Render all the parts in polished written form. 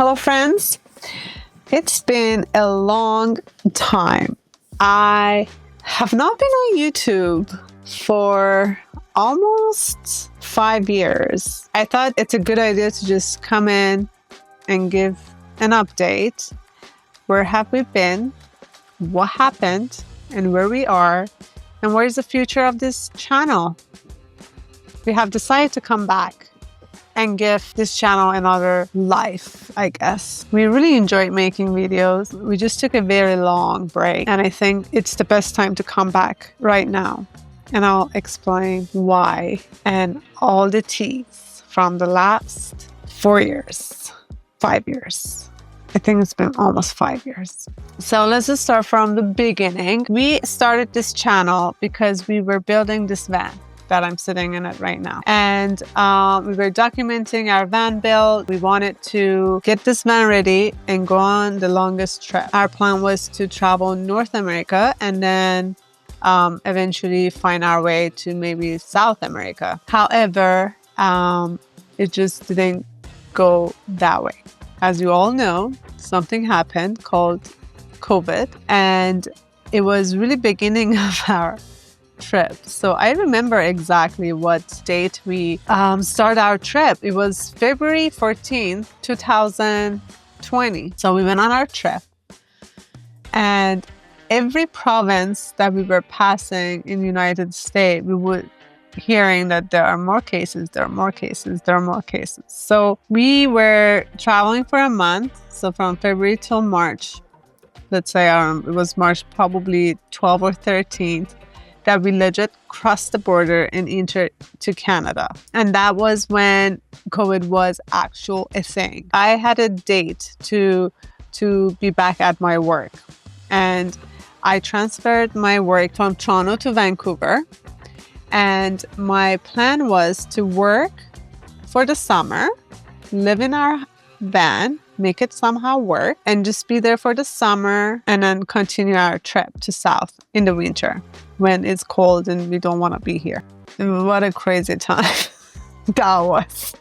Hello friends, it's been a long time. I have not been on YouTube for almost 5 years. I thought it's a good idea to just come in and give an update. Where have we been? What happened? And where we are? And where is the future of this channel? We have decided to come back and give this channel another life, I guess. We really enjoyed making videos. We just took a very long break, and I think it's the best time to come back right now. And I'll explain why and all the teas from the last 4 years, 5 years. I think it's been almost 5 years. So let's just start from the beginning. We started this channel because we were building this van that I'm sitting in it right now. And we were documenting our van build. We wanted to get this van ready and go on the longest trip. Our plan was to travel North America and then eventually find our way to maybe South America. However, it just didn't go that way. As you all know, something happened called COVID, and it was really beginning of our trip. So I remember exactly what date we started our trip. It was February 14th, 2020. So we went on our trip, and every province that we were passing in the United States, we would hearing that there are more cases, there are more cases, there are more cases. So we were traveling for a month. So from February till March, let's say it was March probably 12th or 13th, that we legit crossed the border and entered to Canada. And that was when COVID was actual a thing. I had a date to be back at my work. And I transferred my work from Toronto to Vancouver. And my plan was to work for the summer, live in our van, make it somehow work, and just be there for the summer and then continue our trip to South in the winter when it's cold and we don't want to be here. What a crazy time that was.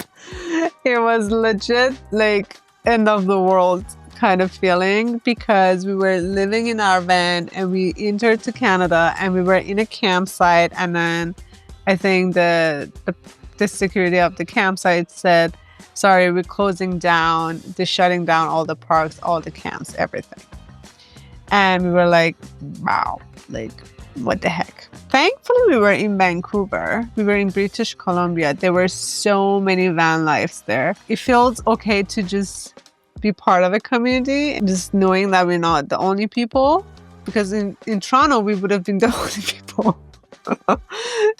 It was legit like end of the world kind of feeling, because we were living in our van and we entered to Canada and we were in a campsite, and then I think the security of the campsite said, sorry, we're closing down, they're shutting down all the parks, all the camps, everything. And we were like, wow, like what the heck. Thankfully, we were in Vancouver. We were in British Columbia. There were so many van lives there. It feels okay to just be part of a community and just knowing that we're not the only people, because in Toronto, we would have been the only people.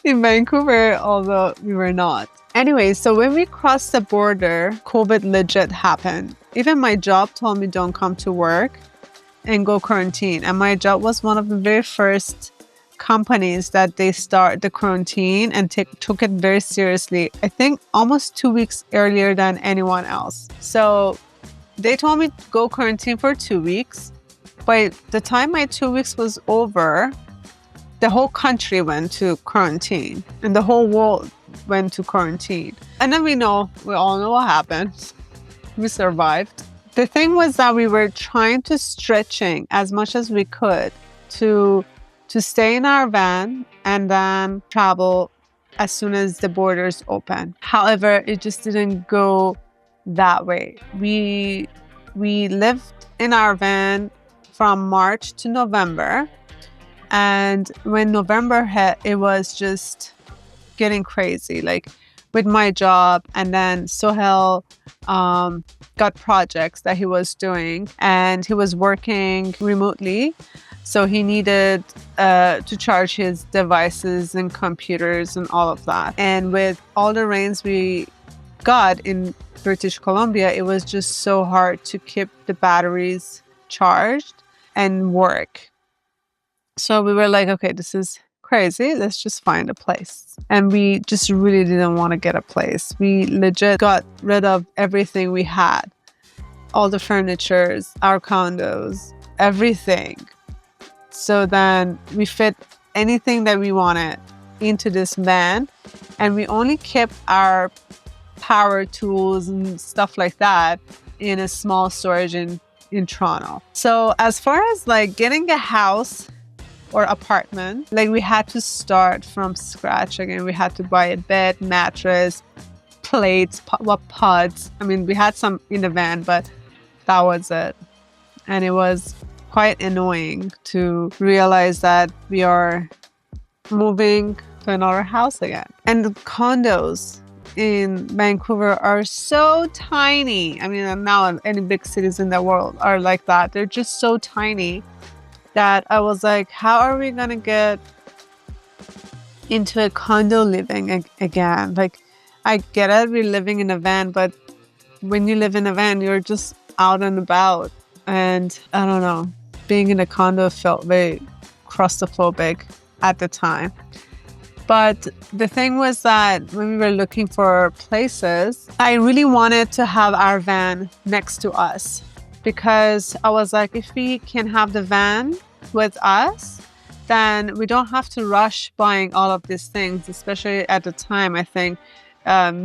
In Vancouver, although we were not. Anyway, so when we crossed the border, COVID legit happened. Even my job told me don't come to work and go quarantine. And my job was one of the very first companies that they start the quarantine and took it very seriously. I think almost 2 weeks earlier than anyone else. So they told me to go quarantine for 2 weeks. By the time my 2 weeks was over, the whole country went to quarantine and the whole world went to quarantine. And then we all know what happened. We survived. The thing was that we were trying to stretching as much as we could to stay in our van and then travel as soon as the borders open. However, it just didn't go that way. We lived in our van from March to November. And when November hit, it was just getting crazy, like with my job. And then Sohail got projects that he was doing, and he was working remotely. So he needed to charge his devices and computers and all of that. And with all the rains we got in British Columbia, it was just so hard to keep the batteries charged and work. So we were like, okay, this is crazy. Let's just find a place. And we just really didn't want to get a place. We legit got rid of everything we had. All the furnitures, our condos, everything. So then we fit anything that we wanted into this van, and we only kept our power tools and stuff like that in a small storage in Toronto. So as far as like getting a house or apartment, like we had to start from scratch again. We had to buy a bed, mattress, plates, pods. I mean, we had some in the van, but that was it. And it was quite annoying to realize that we are moving to another house again. And the condos in Vancouver are so tiny. I mean, now any big cities in the world are like that. They're just so tiny that I was like, how are we gonna get into a condo living again? Like, I get it, we're living in a van, but when you live in a van, you're just out and about. And I don't know, being in a condo felt very claustrophobic at the time. But the thing was that when we were looking for places, I really wanted to have our van next to us, because I was like, if we can have the van with us, then we don't have to rush buying all of these things, especially at the time. I think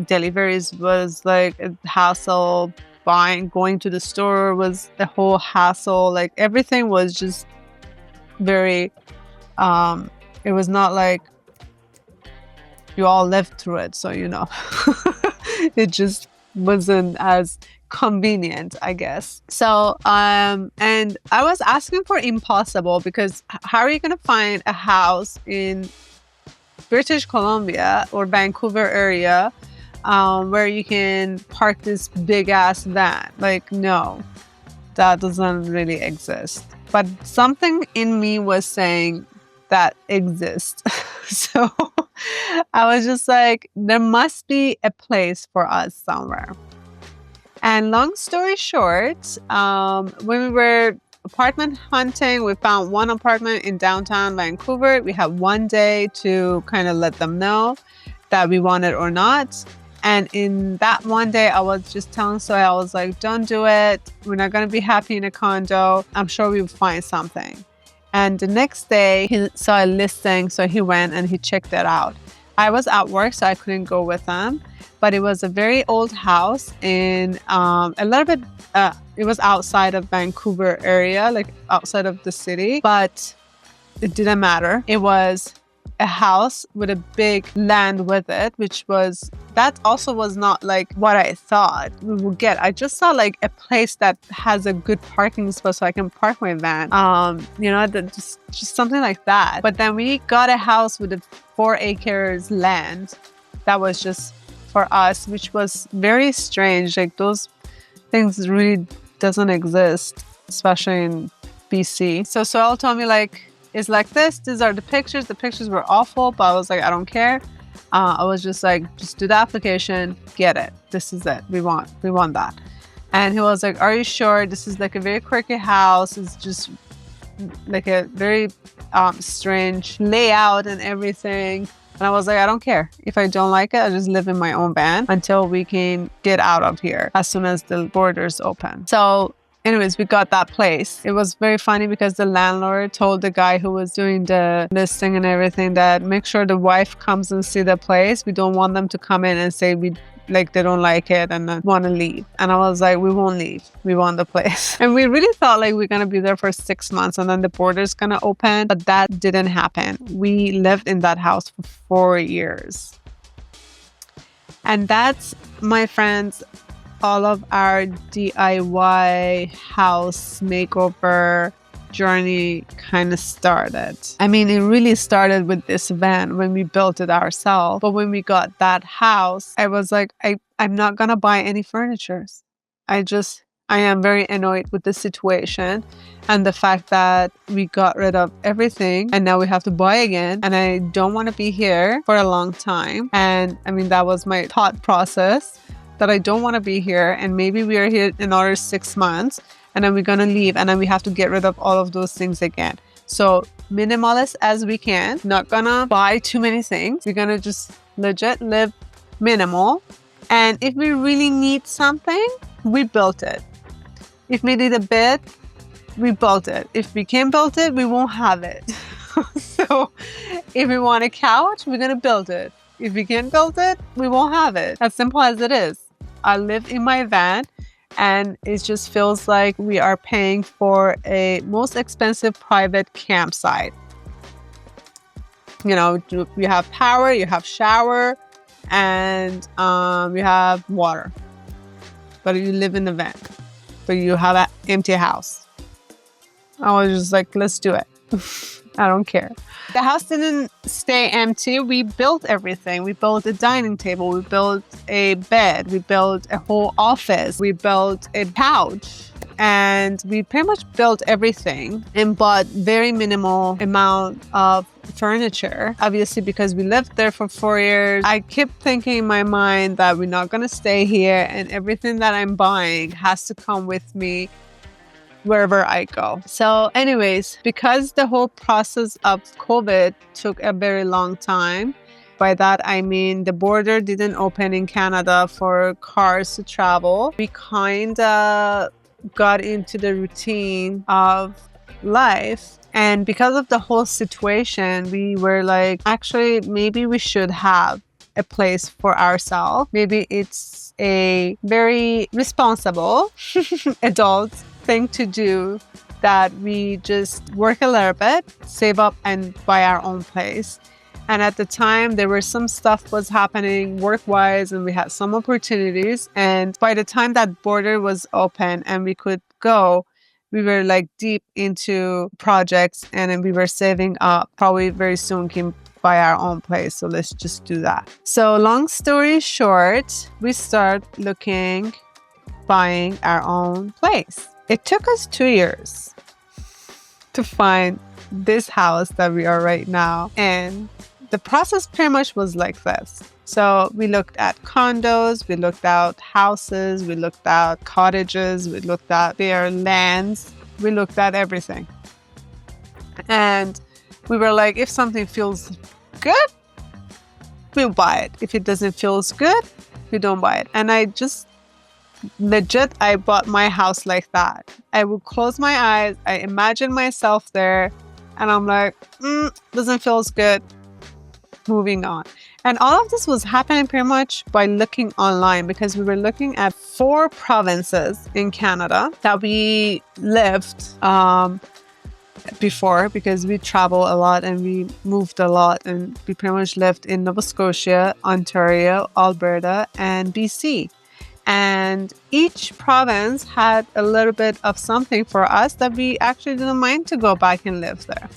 deliveries was like a hassle. Going to the store was a whole hassle. Like everything was just very, it was not like you all lived through it. So, you know, it just wasn't as convenient, I guess. So, and I was asking for impossible, because how are you going to find a house in British Columbia or Vancouver area where you can park this big ass van? Like, no, that doesn't really exist. But something in me was saying that exists. So I was just like, there must be a place for us somewhere. And long story short, when we were apartment hunting, we found one apartment in downtown Vancouver. We had one day to kind of let them know that we want it or not. And in that one day, I was just telling Soy, I was like, don't do it. We're not going to be happy in a condo. I'm sure we'll find something. And the next day, he saw a listing, so he went and he checked it out. I was at work, so I couldn't go with him. But it was a very old house in a little bit, it was outside of Vancouver area, like outside of the city. But it didn't matter. It was a house with a big land with it, that also was not like what I thought we would get. I just saw like a place that has a good parking spot so I can park my van. You know, just something like that. But then we got a house with a 4 acres land that was just for us, which was very strange. Like those things really doesn't exist, especially in BC. So Soil told me like, it's like this. These are the pictures. The pictures were awful, but I was like, I don't care. I was just like, just do the application, get it. This is it. We want that. And he was like, are you sure? This is like a very quirky house. It's just like a very strange layout and everything. And I was like, I don't care. If I don't like it, I just live in my own van until we can get out of here as soon as the borders open. So anyways, we got that place. It was very funny because the landlord told the guy who was doing the listing and everything that make sure the wife comes and see the place. We don't want them to come in and say they don't like it and want to leave. And I was like, we won't leave. We want the place. And we really thought like we're going to be there for 6 months and then the border's going to open. But that didn't happen. We lived in that house for 4 years. And that's, my friends, all of our DIY house makeover journey kind of started. I mean, it really started with this van when we built it ourselves. But when we got that house, I was like, I'm not going to buy any furniture. I am very annoyed with the situation and the fact that we got rid of everything and now we have to buy again. And I don't want to be here for a long time. And I mean, that was my thought process, that I don't want to be here, and maybe we are here another 6 months and then we're going to leave and then we have to get rid of all of those things again. So minimalist as we can, not gonna buy too many things. We're gonna just legit live minimal. And if we really need something, we built it. If we need a bed, we built it. If we can't build it, we won't have it. So if we want a couch, we're gonna build it. If we can't build it, we won't have it. As simple as it is. I live in my van And it just feels like we are paying for a most expensive private campsite. You know, you have power, you have shower, and you have water. But you live in a van, but you have an empty house. I was just like, let's do it. I don't care. The house didn't stay empty. We built everything. We built a dining table. We built a bed. We built a whole office. We built a couch. And we pretty much built everything and bought very minimal amount of furniture. Obviously, because we lived there for 4 years, I kept thinking in my mind that we're not going to stay here and everything that I'm buying has to come with me wherever I go. So anyways, because the whole process of COVID took a very long time, by that I mean the border didn't open in Canada for cars to travel, we kind of got into the routine of life. And because of the whole situation, we were like, actually, maybe we should have a place for ourselves. Maybe it's a very responsible adult thing to do that we just work a little bit, save up and buy our own place. And at the time, there were some stuff was happening work-wise and we had some opportunities. And by the time that border was open and we could go, we were like deep into projects and then we were saving up. Probably very soon can buy our own place. So let's just do that. So long story short, we start buying our own place. It took us 2 years to find this house that we are right now. And the process pretty much was like this. So we looked at condos, we looked at houses, we looked at cottages, we looked at their lands, we looked at everything. And we were like, if something feels good, we'll buy it. If it doesn't feel good, we don't buy it. And I bought my house like that. I would close my eyes, I imagine myself there, and I'm like, doesn't feel good. Moving on. And all of this was happening pretty much by looking online, because we were looking at 4 provinces in Canada that we lived before, because we travel a lot and we moved a lot, and we pretty much lived in Nova Scotia, Ontario, Alberta, and BC. And each province had a little bit of something for us that we actually didn't mind to go back and live there.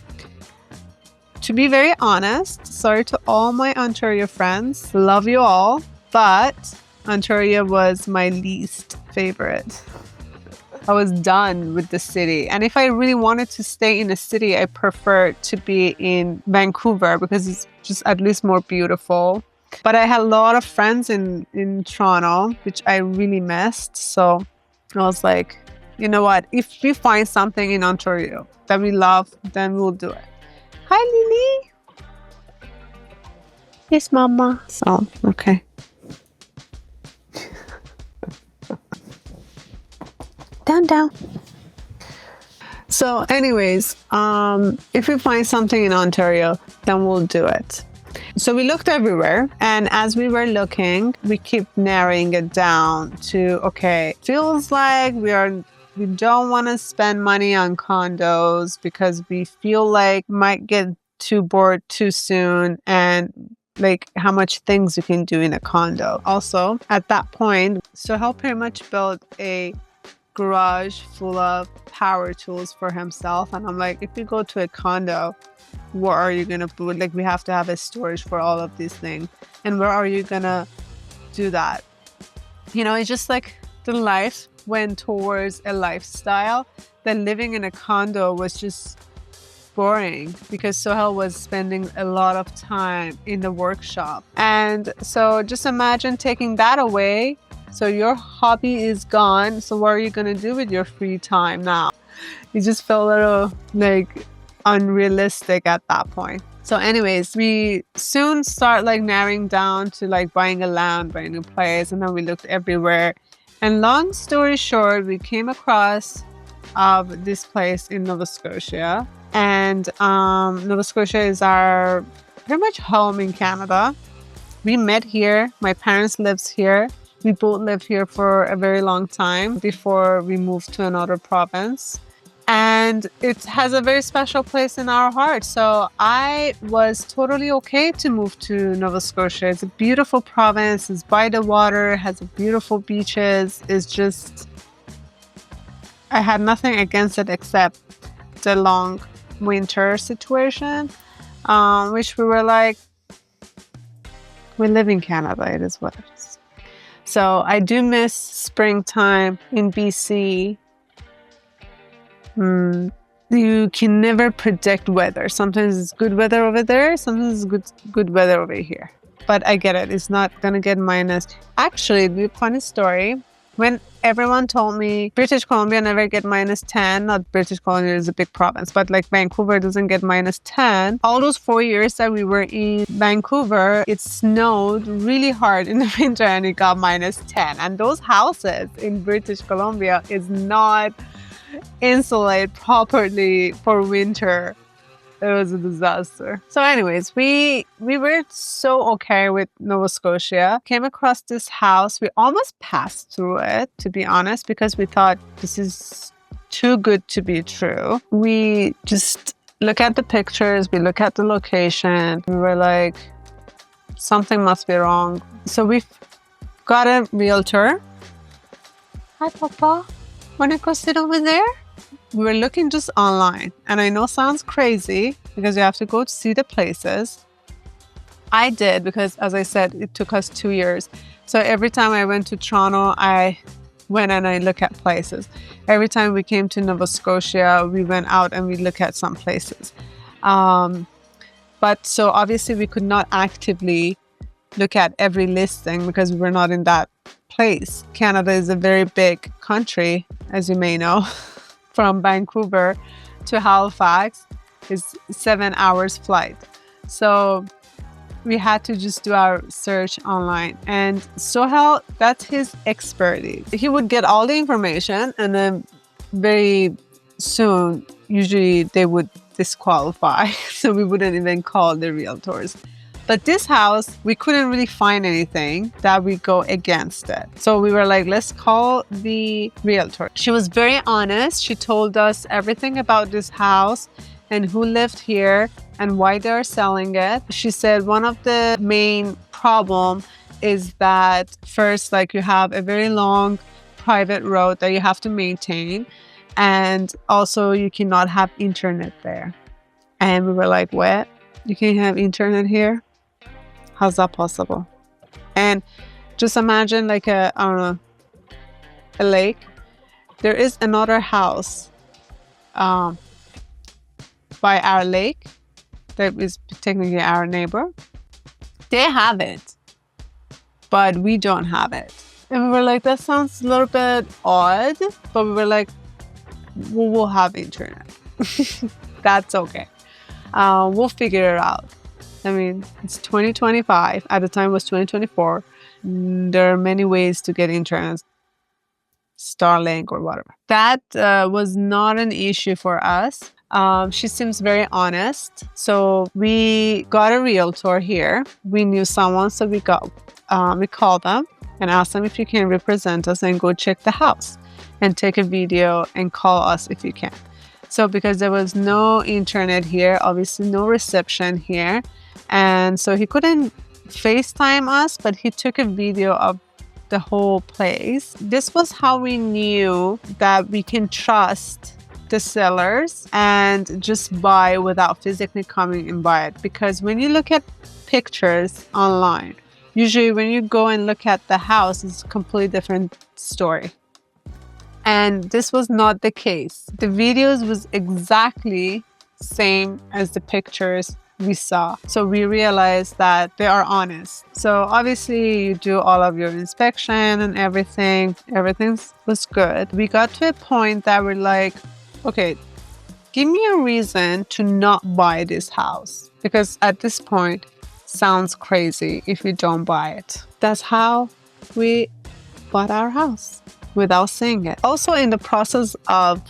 To be very honest, sorry to all my Ontario friends, love you all, but Ontario was my least favorite. I was done with the city. And if I really wanted to stay in a city, I prefer to be in Vancouver because it's just at least more beautiful. But I had a lot of friends in Toronto, which I really missed. So I was like, you know what? If we find something in Ontario that we love, then we'll do it. Hi, Lily. Yes, Mama. Oh, okay. Down. So anyways, if we find something in Ontario, then we'll do it. So we looked everywhere, and as we were looking, we keep narrowing it down to, okay, feels like we don't want to spend money on condos because we feel like might get too bored too soon, and like how much things you can do in a condo. Also, at that point, Sohail pretty much built a garage full of power tools for himself, and I'm like, if we go to a condo, what are you gonna put? Like, we have to have a storage for all of these things, and where are you gonna do that? You know, it's just like the life went towards a lifestyle that living in a condo was just boring, because Sohail was spending a lot of time in the workshop. And so just imagine taking that away. So your hobby is gone. So what are you going to do with your free time now? It just felt a little like unrealistic at that point. So anyways, we soon start like narrowing down to like buying a land, buying a place. And then we looked everywhere. And long story short, we came across this place in Nova Scotia. And Nova Scotia is our pretty much home in Canada. We met here. My parents lives here. We both lived here for a very long time before we moved to another province. And it has a very special place in our heart. So I was totally okay to move to Nova Scotia. It's a beautiful province. It's by the water, has beautiful beaches. It's just, I had nothing against it except the long winter situation, which we were like, we live in Canada. It is what it is. So I do miss springtime in BC. You can never predict weather. Sometimes it's good weather over there. Sometimes it's good weather over here. But I get it. It's not going to get minus. Actually, the funny story, when everyone told me British Columbia never get minus 10, not British Columbia is a big province, but like Vancouver doesn't get minus 10. All those 4 years that we were in Vancouver, it snowed really hard in the winter and it got minus 10. And those houses in British Columbia is not insulate properly for winter. It was a disaster. So anyways, we were so okay with Nova Scotia. Came across this house. We almost passed through it, to be honest, because we thought this is too good to be true. We just look at the pictures, we look at the location. We were like, something must be wrong. So we've got a realtor. Hi, Papa. Want to go sit over there? We were looking just online, and I know it sounds crazy because you have to go to see the places. I did because, as I said, it took us 2 years. So every time I went to Toronto, I went and I looked at places. Every time we came to Nova Scotia, we went out and we looked at some places. But so obviously we could not actively look at every listing because we were not in that place. Canada is a very big country, as you may know. From Vancouver to Halifax is 7 hours flight. So we had to just do our search online. And Sohel, that's his expertise. He would get all the information and then very soon, usually they would disqualify. So we wouldn't even call the realtors. But this house, we couldn't really find anything that would go against it. So we were like, let's call the realtor. She was very honest. She told us everything about this house and who lived here and why they're selling it. She said one of the main problem is that first, like you have a very long private road that you have to maintain. And also you cannot have internet there. And we were like, what? You can't have internet here? How's that possible? And just imagine like a lake. There is another house by our lake that is technically our neighbor. They have it, but we don't have it. And we were like, that sounds a little bit odd, but we were like, we'll have internet. That's okay. We'll figure it out. I mean, it's 2025. At the time it was 2024. There are many ways to get internet, Starlink or whatever. That was not an issue for us. She seems very honest. So we got a realtor here. We knew someone, so we called them and asked them if you can represent us and go check the house and take a video and call us if you can. So because there was no internet here, obviously no reception here. And so he couldn't FaceTime us, but he took a video of the whole place. This was how we knew that we can trust the sellers and just buy without physically coming and buy it. Because when you look at pictures online, usually when you go and look at the house, it's a completely different story. And this was not the case. The videos was exactly same as the pictures we saw. So we realized that they are honest. So obviously you do all of your inspection and everything. Everything was good. We got to a point that we're like, okay, give me a reason to not buy this house. Because at this point, sounds crazy if you don't buy it. That's how we bought our house without seeing it. Also in the process of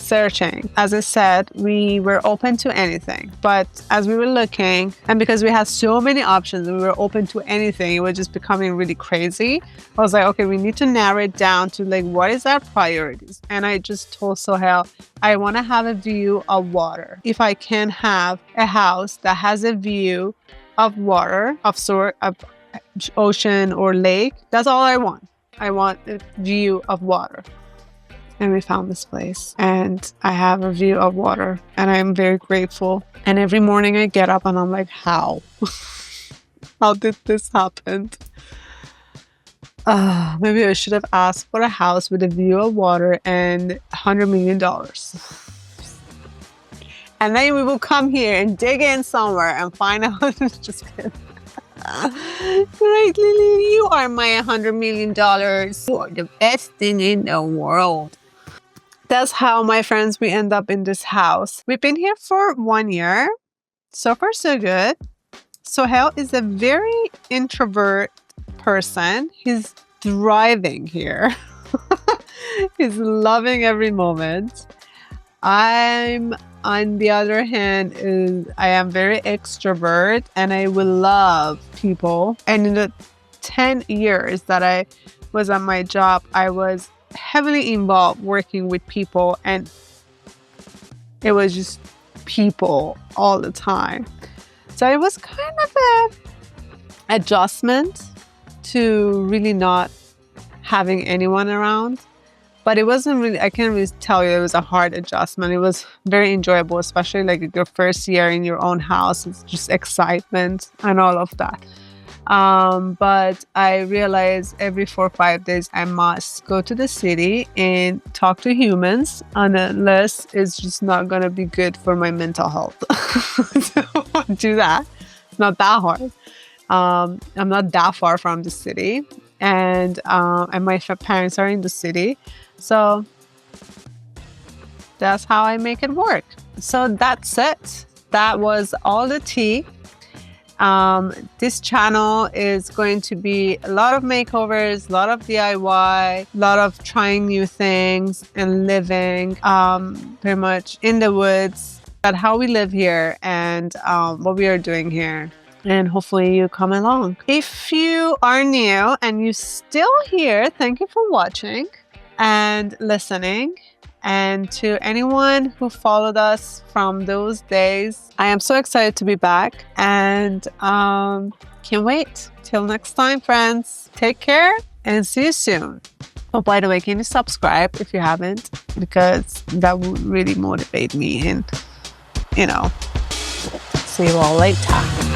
searching. As I said, we were open to anything, but as we were looking, and because we had so many options and we were open to anything, it was just becoming really crazy. I was like, okay, we need to narrow it down to like, what is our priorities? And I just told Sohail, I want to have a view of water. If I can have a house that has a view of water, of ocean or lake, that's all I want. I want a view of water. And we found this place, and I have a view of water, and I'm very grateful. And every morning I get up and I'm like, how? How did this happen? Maybe I should have asked for a house with a view of water and $100 million. And then we will come here and dig in somewhere and find out. Just kidding. Great, Lily, you are my $100 million. You are the best thing in the world. That's how, my friends, we end up in this house. We've been here for 1 year. So far, so good. Sohail is a very introvert person. He's thriving here. He's loving every moment. I'm, on the other hand, I am very extrovert, and I will love people. And in the 10 years that I was on my job, I was heavily involved working with people, and it was just people all the time. So it was kind of an adjustment to really not having anyone around. But it wasn't really, I can't really tell you it was a hard adjustment. It was very enjoyable, especially like your first year in your own house. It's just excitement and all of that. But I realized every 4 or 5 days I must go to the city and talk to humans, unless it's just not going to be good for my mental health. So I won't do that. It's not that hard. I'm not that far from the city, and my parents are in the city. So that's how I make it work. So that's it. That was all the tea. This channel is going to be a lot of makeovers, a lot of DIY, a lot of trying new things and living pretty much in the woods, at how we live here and what we are doing here. And hopefully you come along. If you are new and you're still here, thank you for watching and listening. And to anyone who followed us from those days, I am so excited to be back, and can't wait. Till next time, friends. Take care and see you soon. Oh, by the way, can you subscribe if you haven't? Because that would really motivate me, and see you all later.